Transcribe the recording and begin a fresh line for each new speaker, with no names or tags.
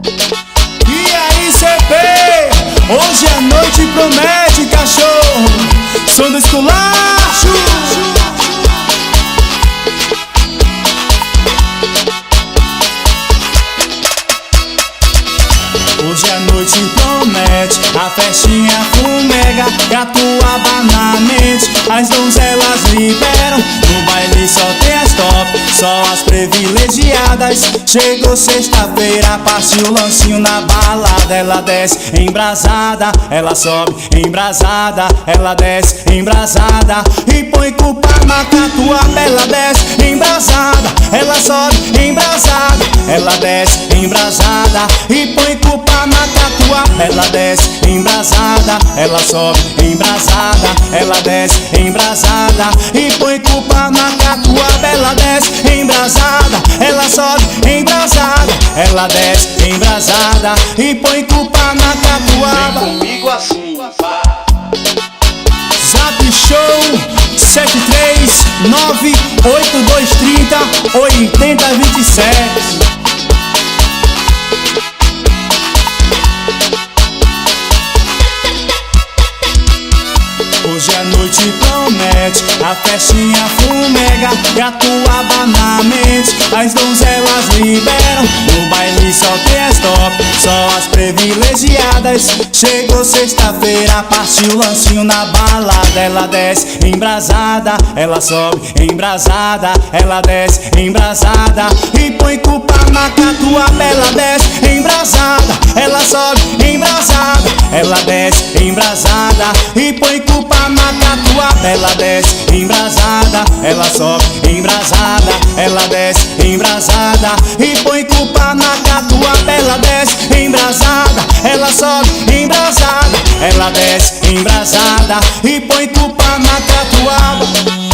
E aí, CP, hoje a noite promete, cachorro. Som do Esculacho. Hoje a noite promete, a festinha fumega, catuaba na mente, as donzelas liberam, no baile só tem as top, só as privilegiadas. Chegou sexta-feira, partiu o lancinho na balada, ela desce embrasada, ela sobe embrasada, ela desce embrasada e põe culpa na catuaba. Ela desce embrasada, ela sobe embrasada, ela desce embrasada e põe culpa na catuaba. Ela desce embrasada, ela sobe embrasada, ela desce embrasada e põe culpa na catuaba. Ela desce embrasada, ela sobe embrasada, ela desce embrasada e põe culpa na catuaba.
Vem comigo assim, vá.
Zap Show 73982308027. Hoje a noite promete, a festinha fumega, catuaba na mente, as donzelas liberam, no baile só tem as top, só as privilegiadas. Chegou sexta-feira, partiu o lancinho na balada, ela desce embrasada, ela sobe embrasada, ela desce embrasada e põe culpa na catuaba. Ela desce embrasada, ela sobe embrasada, ela desce embrasada e põe culpa na catuaba. Ela desce embrasada, ela sobe embrasada, ela desce embrasada e põe culpa na catuaba. Ela desce embrasada, ela sobe embrasada, ela desce embrasada e põe culpa na catuaba.